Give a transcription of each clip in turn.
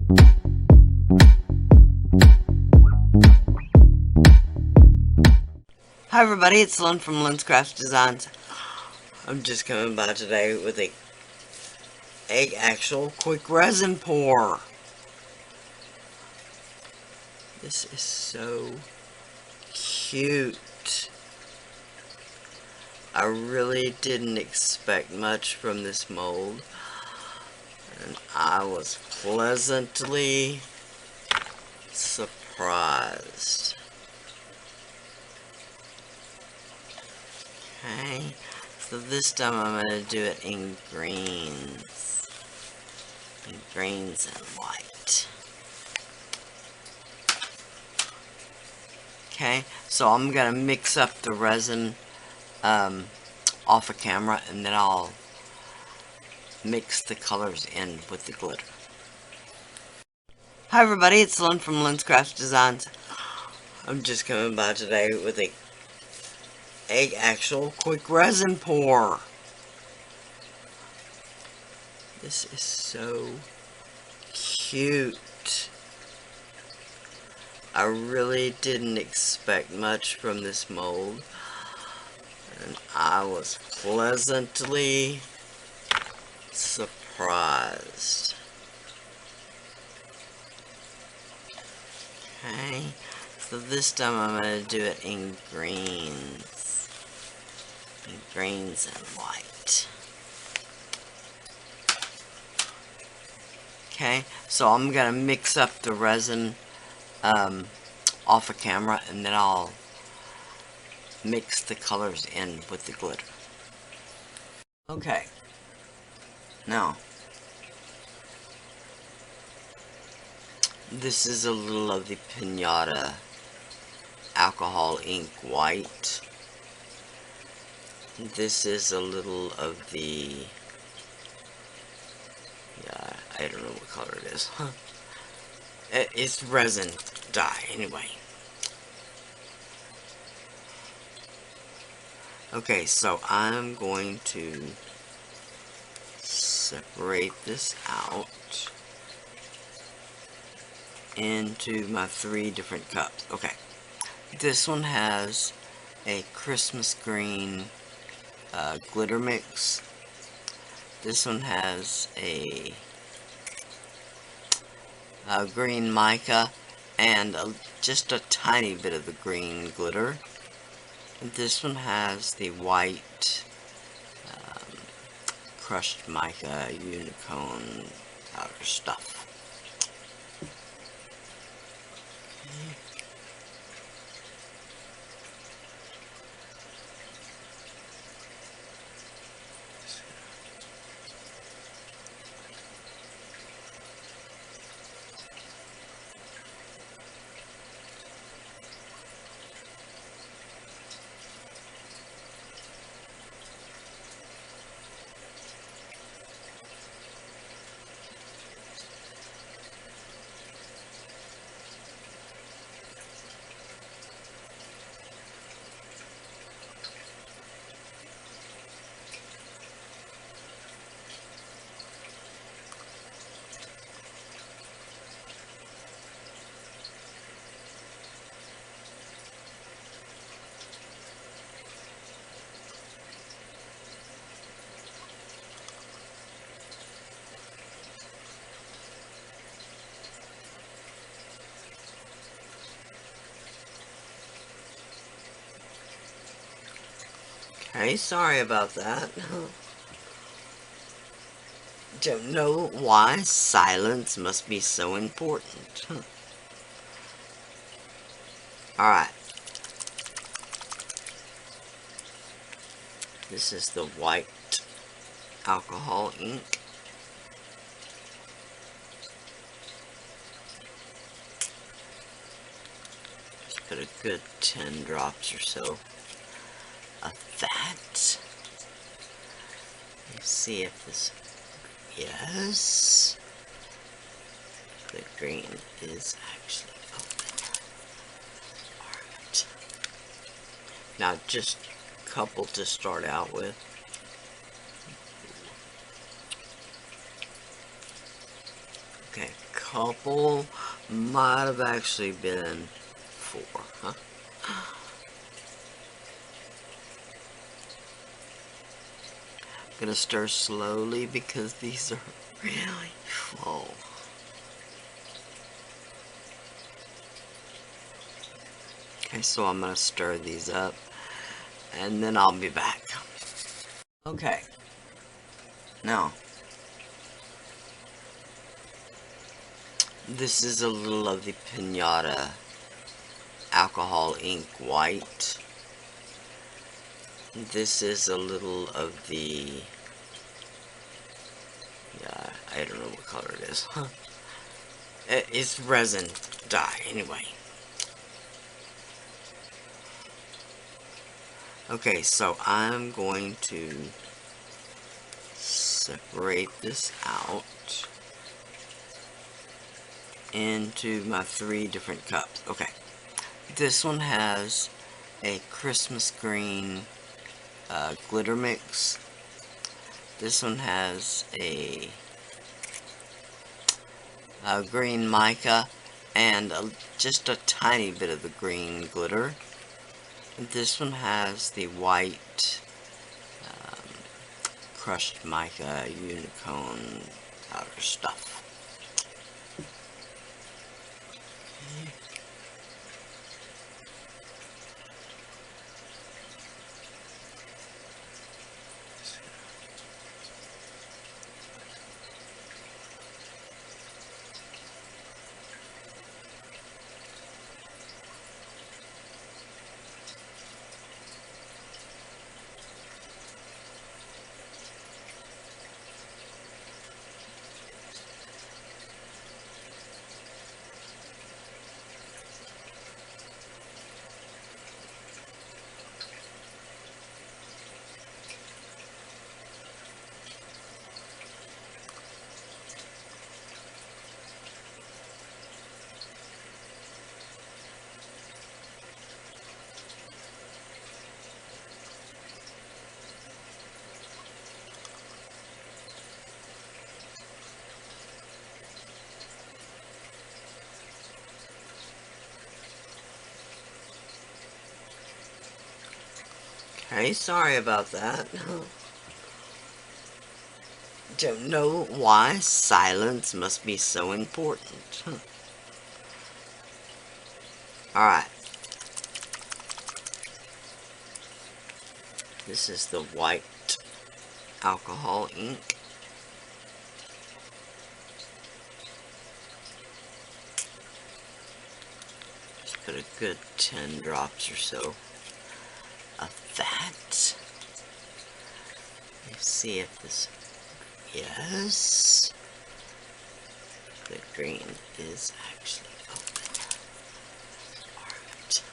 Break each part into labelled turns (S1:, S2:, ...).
S1: Hi everybody, it's Lyn from Lyn's Crafts Designs. I'm just coming by today with a actual quick resin pour. This is so cute. I really didn't expect much from this mold, and I was pleasantly surprised. Okay, so this time I'm going to do it in greens. In greens and white. Okay, so I'm going to mix up the resin off of camera, and then I'll mix the colors in with the glitter. Hi everybody, it's Lyn from Lyn's Crafts Designs. I'm just coming by today with a actual quick resin pour. This is so cute. I really didn't expect much from this mold, and I was pleasantly surprised. Okay, so this time I'm going to do it in greens. In greens and white. Okay, so I'm going to mix up the resin off of camera, and then I'll mix the colors in with the glitter. Okay, now this is a little of the Pinata alcohol ink white. This is a little of the, I don't know what color it is. It's resin dye, anyway. Okay, so I'm going to separate this out into my 3 different cups. Okay, this one has a Christmas green glitter mix. This one has a green mica and just a tiny bit of the green glitter. And this one has the white crushed mica unicorn powder stuff. Okay. Okay, sorry about that. Don't know why silence must be so important. Alright. This is the white alcohol ink. Just put a good 10 drops or so of that. Let's see if this, yes, the green is actually open. Alright. Now just a couple to start out with. Okay, couple might have actually been 4, huh? I'm gonna stir slowly because these are really full. Okay, so I'm gonna stir these up and then I'll be back. Okay, now this is a little of the Pinata alcohol ink white. This is a little of the, yeah, I don't know what color it is. It's resin dye, anyway. Okay, so I'm going to separate this out into my 3 different cups. Okay, this one has a Christmas green glitter mix. This one has a green mica and just a tiny bit of the green glitter. And this one has the white crushed mica unicorn powder stuff. Okay. Okay, sorry about that. Don't know why silence must be so important. Alright. This is the white alcohol ink. Just put a good 10 drops or so of that. Let's see if this, yes, the green is actually open. Alright.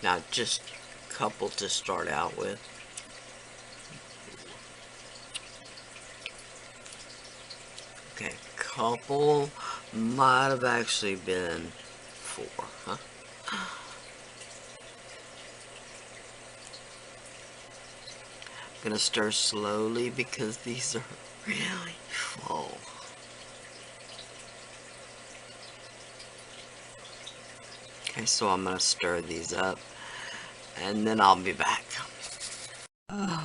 S1: Now just a couple to start out with. Okay, couple might have actually been 4, huh? I'm gonna stir slowly because these are really full. Okay, so I'm gonna stir these up and then I'll be back.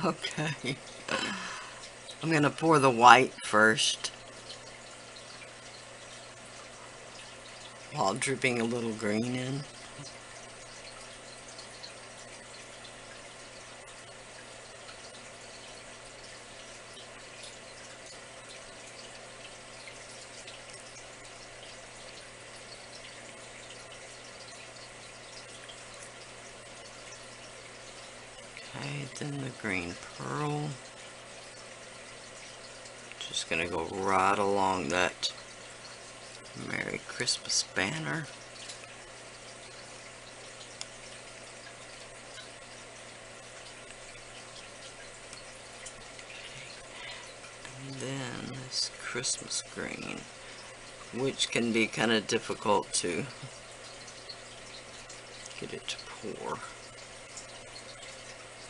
S1: Okay. I'm gonna pour the white first while dripping a little green in. Okay, then the green pearl. Just gonna go right along that Merry Christmas banner. And then this Christmas green, which can be kind of difficult to get it to pour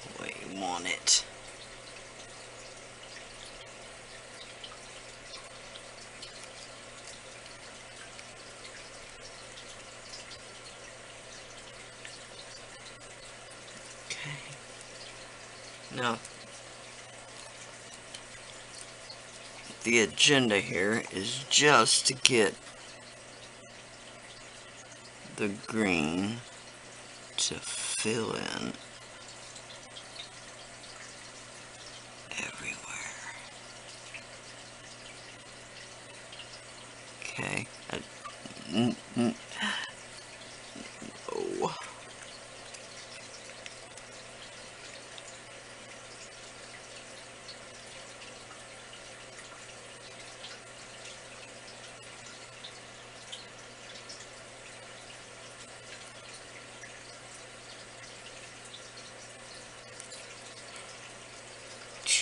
S1: the way you want it. Now, the agenda here is just to get the green to fill in everywhere. Okay. Oh.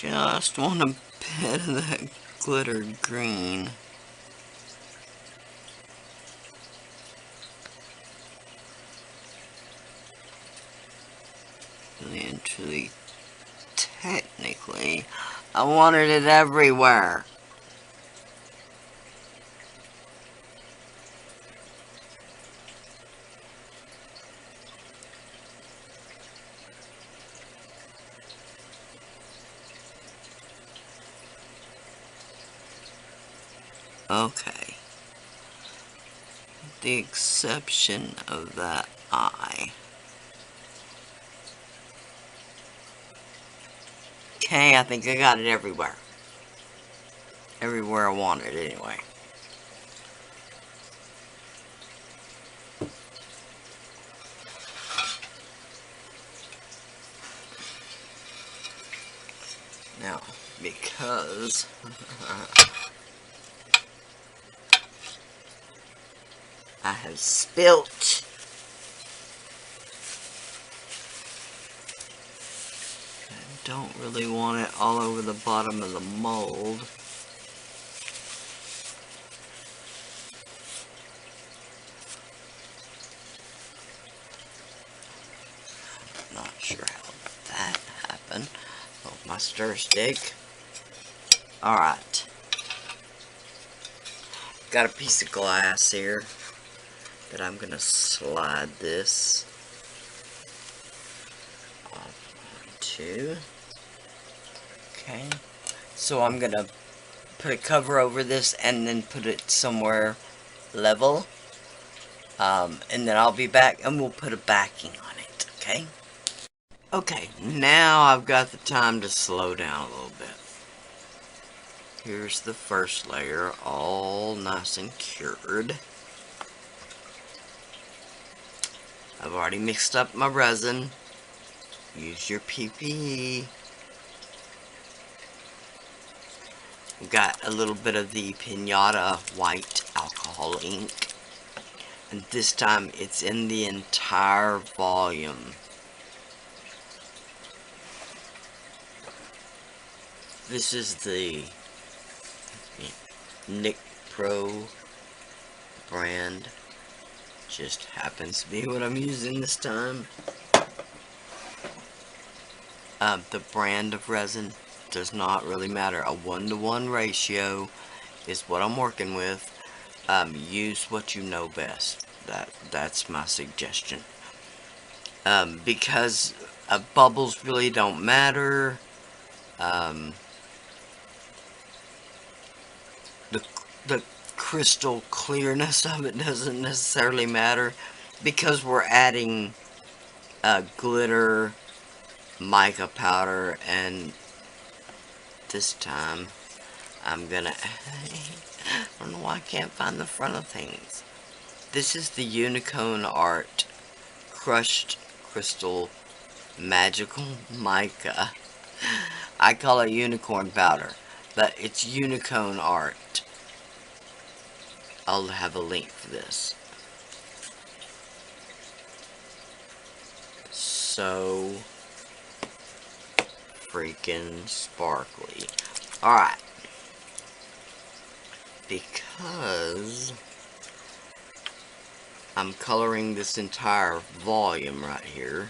S1: Just want a bit of that glitter green. Really and truly, technically, I wanted it everywhere. Okay. The exception of that eye. Okay, I think I got it everywhere. Everywhere I want it, anyway. Now, because I have spilt I don't really want it all over the bottom of the mold. Not sure how that happened. Oh, my stir stick. Alright. Got a piece of glass here that I'm going to slide this off onto. Okay. So I'm going to put a cover over this and then put it somewhere level. And then I'll be back and we'll put a backing on it. Okay? Okay, now I've got the time to slow down a little bit. Here's the first layer, all nice and cured. I've already mixed up my resin. Use your PPE. We've got a little bit of the Pinata white alcohol ink. And this time it's in the entire volume. This is the Nick Pro brand. Just happens to be what I'm using this time. The brand of resin does not really matter. A 1-to-1 ratio is what I'm working with. Use what you know best. That's my suggestion. Because bubbles really don't matter. The crystal clearness of it doesn't necessarily matter, because we're adding glitter, mica powder, and this time I'm gonna I don't know why I can't find the front of things. This is the Unicorn Art Crushed Crystal Magical Mica. I call it unicorn powder, but it's Unicorn Art. I'll have a link for this. So freaking sparkly. Alright. Because I'm coloring this entire volume right here.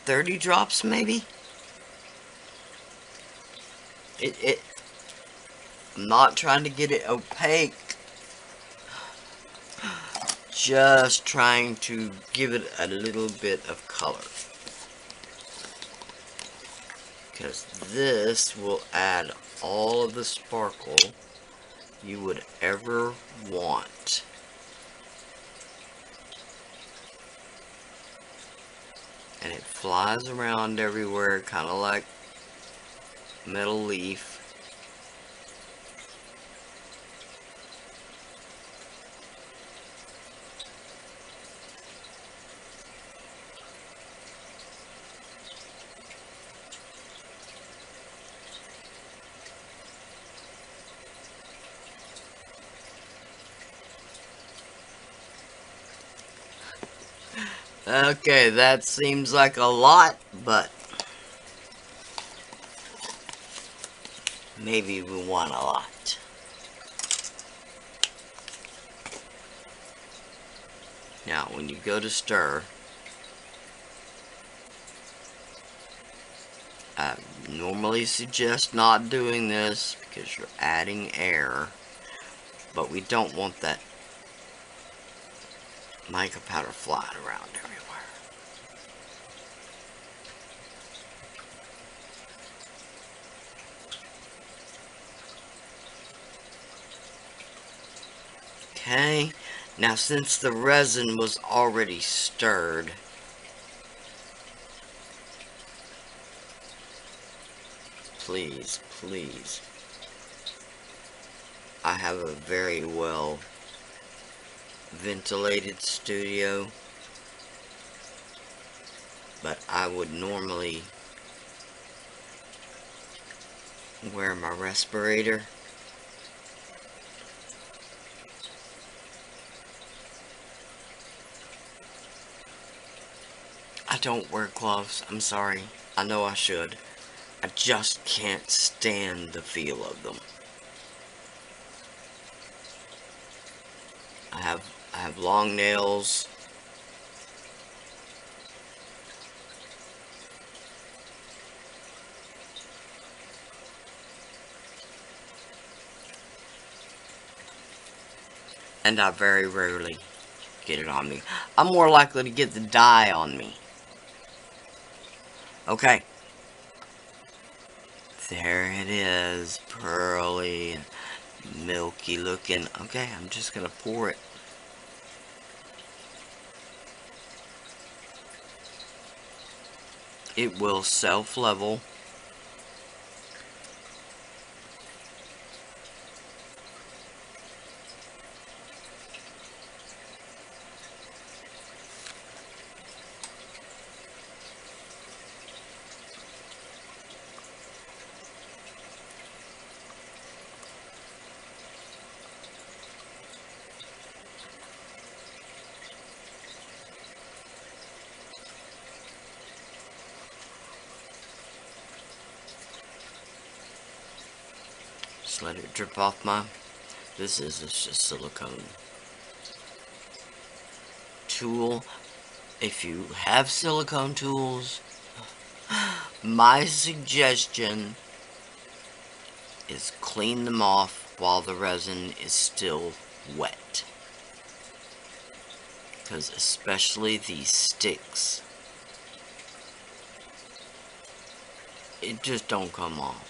S1: $30 drops maybe? I'm not trying to get it opaque. just trying to give it a little bit of color, because this will add all of the sparkle you would ever want. And it flies around everywhere, kind of like metal leaf. Okay, that seems like a lot, but maybe we want a lot. Now, when you go to stir, I normally suggest not doing this because you're adding air, but we don't want that mica powder flying around everywhere. Okay, now since the resin was already stirred, please, please, I have a very well ventilated studio, but I would normally wear my respirator. I don't wear gloves, I'm sorry. I know I should. I just can't stand the feel of them. I have long nails. And I very rarely get it on me. I'm more likely to get the dye on me. Okay. There it is. Pearly and milky looking. Okay, I'm just going to pour it. It will self-level. Just let it drip off my... This is just a silicone tool. If you have silicone tools, my suggestion is clean them off while the resin is still wet. Because especially these sticks, it just don't come off.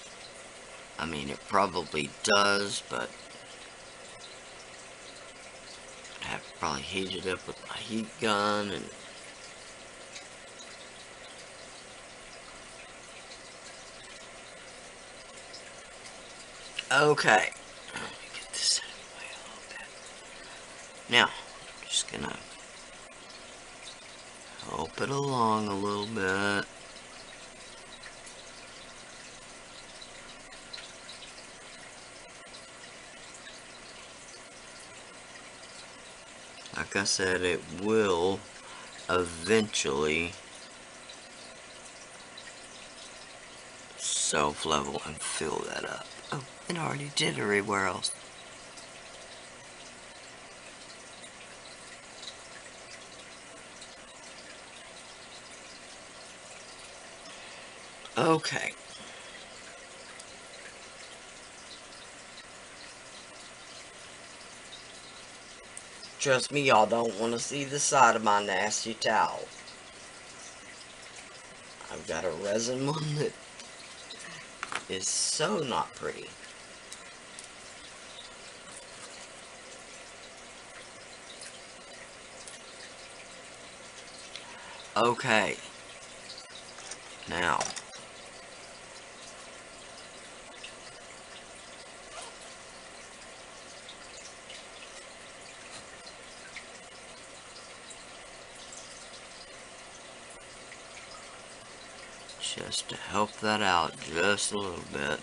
S1: I mean, it probably does, but I'd have to probably heat it up with my heat gun and okay. Let me get this out of the way a little bit. Now, I'm just gonna help it along a little bit. Like I said, it will eventually self-level and fill that up. Oh, it already did everywhere else. Okay. Trust me, y'all don't want to see the side of my nasty towel. I've got a resin one that is so not pretty. Okay. Now. Just to help that out just a little bit.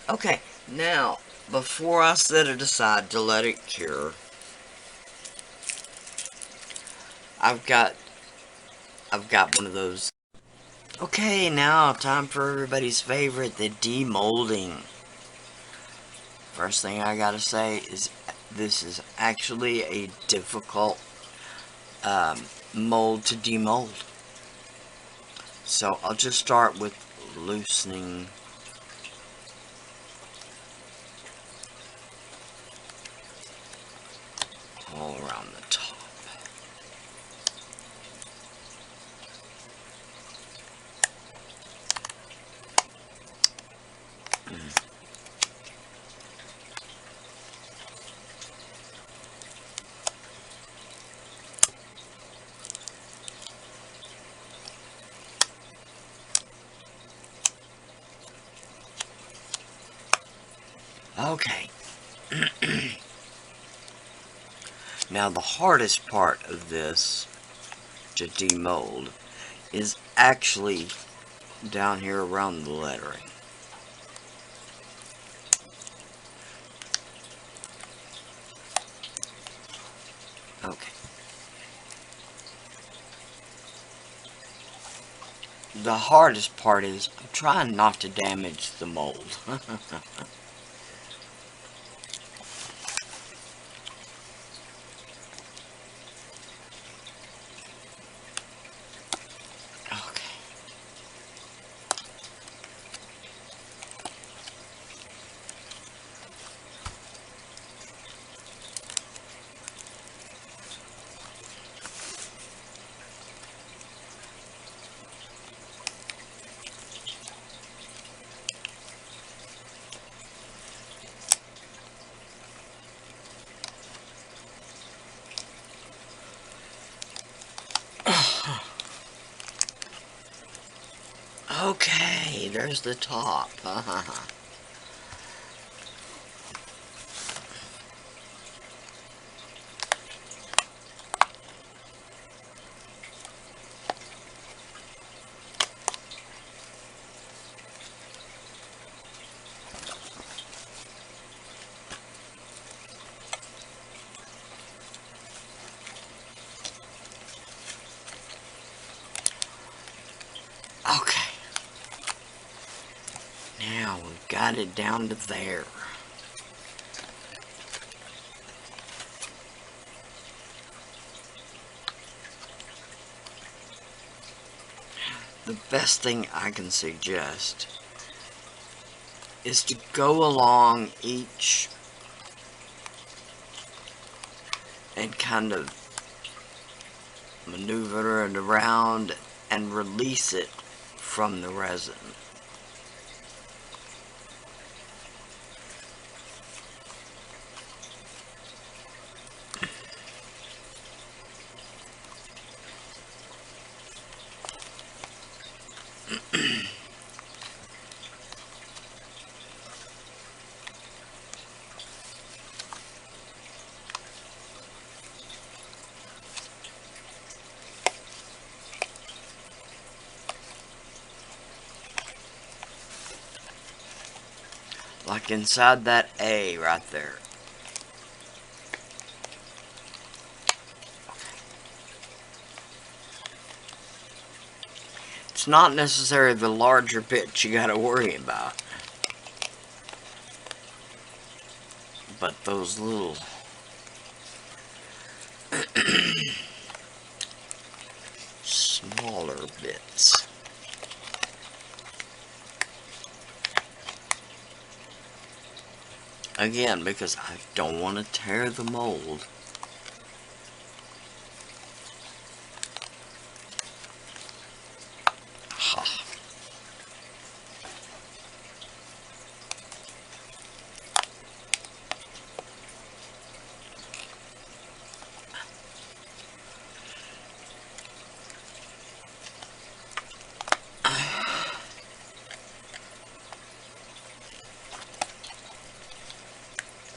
S1: Okay, now, before I set it aside to let it cure, I've got one of those. Okay, now time for everybody's favorite, the demolding. First thing I gotta say is this is actually a difficult mold to demold. So I'll just start with loosening all around the top. Okay. Now the hardest part of this to demold is actually down here around the lettering. Okay. The hardest part is I'm trying not to damage the mold. Okay, there's the top. Okay. Now we've got it down to there. The best thing I can suggest is to go along each and kind of maneuver it around and release it from the resin. Like inside that A right there. It's not necessarily the larger bits you gotta worry about, but those little smaller bits. Again, because I don't want to tear the mold. Ha.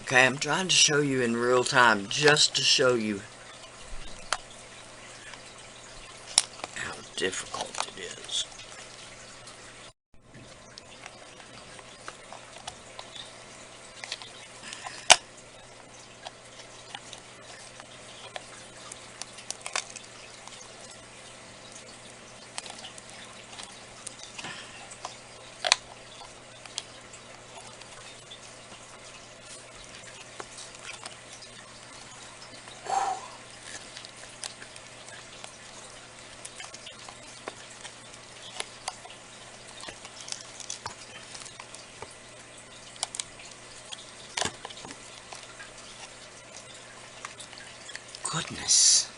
S1: Okay, I'm trying to show you in real time, just to show you how difficult it is. Goodness.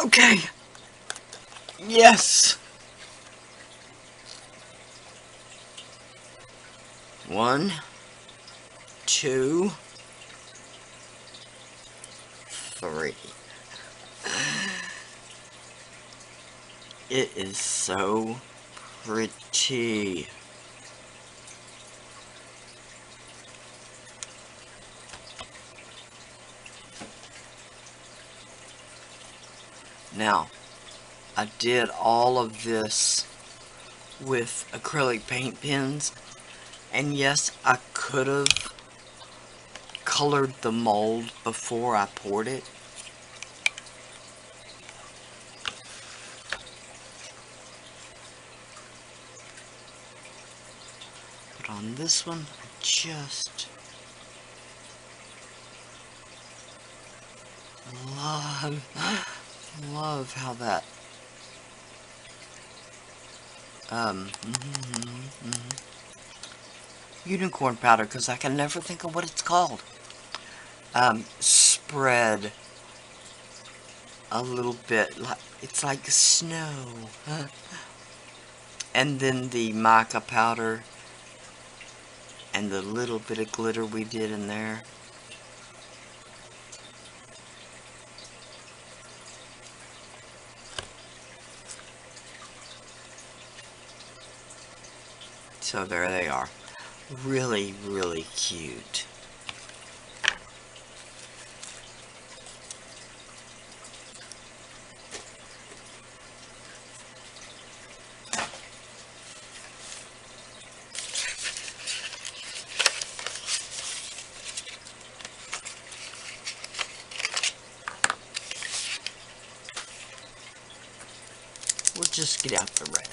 S1: Okay. Yes. 1, 2, 3. It is so pretty. Now, I did all of this with acrylic paint pens, and yes, I could have colored the mold before I poured it. But on this one, I just love how that unicorn powder, because I can never think of what it's called, spread a little bit, like it's like snow. And then the mica powder and the little bit of glitter we did in there. So there they are. Really, really cute. We'll just get out the red.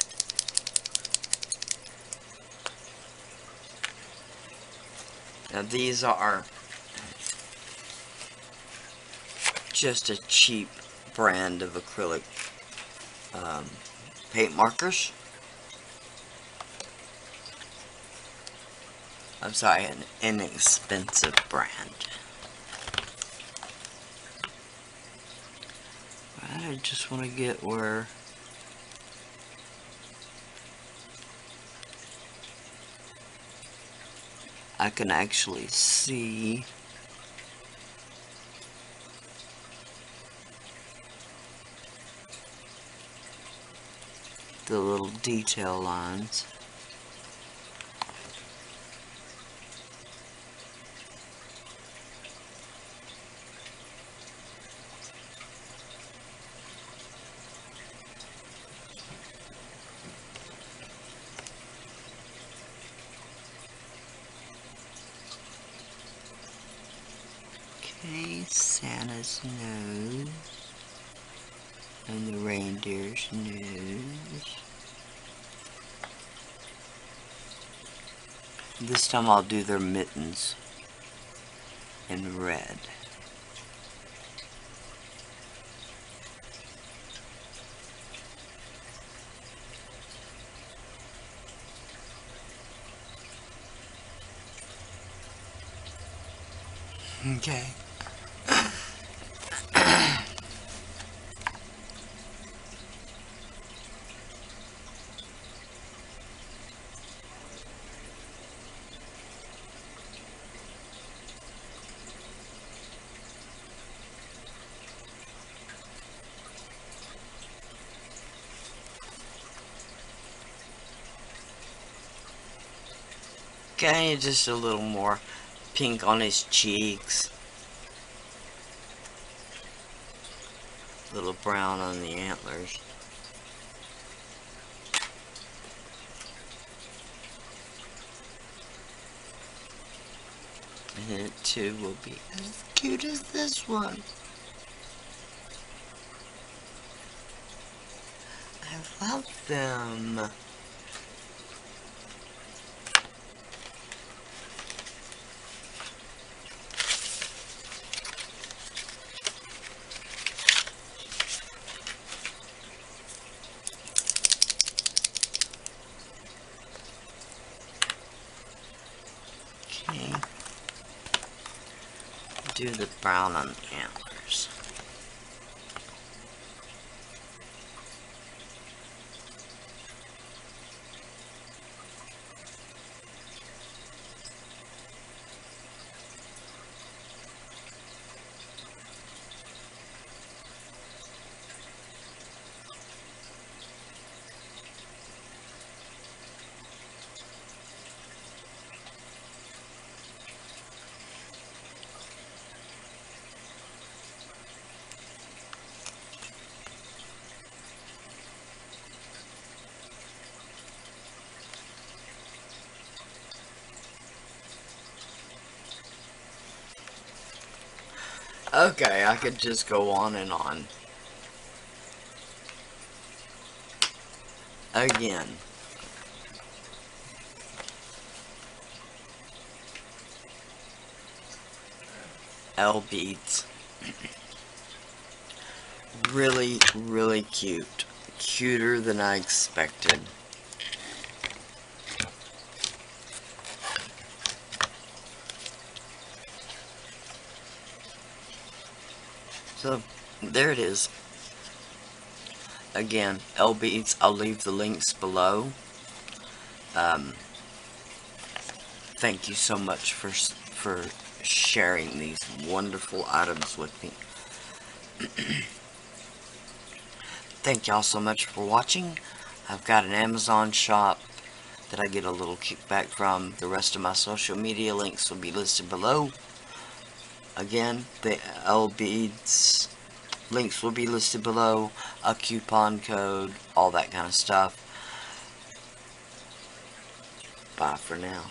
S1: Now these are just a cheap brand of acrylic paint markers. I'm sorry, an inexpensive brand. I just want to get where I can actually see the little detail lines. Okay, Santa's nose. And the reindeer's nose. This time I'll do their mittens in red. Okay. Okay, just a little more pink on his cheeks. A little brown on the antlers. And it too will be as cute as this one. I love them. Okay. Do the brown on the antlers. Okay, I could just go on and on. Again. Lbeads. Really, really cute. Cuter than I expected. So, there it is. Again, Lbeads, I'll leave the links below. Thank you so much for sharing these wonderful items with me. Thank y'all so much for watching. I've got an Amazon shop that I get a little kickback from. The rest of my social media links will be listed below. Again, the Lbeads links will be listed below, a coupon code, all that kind of stuff. Bye for now.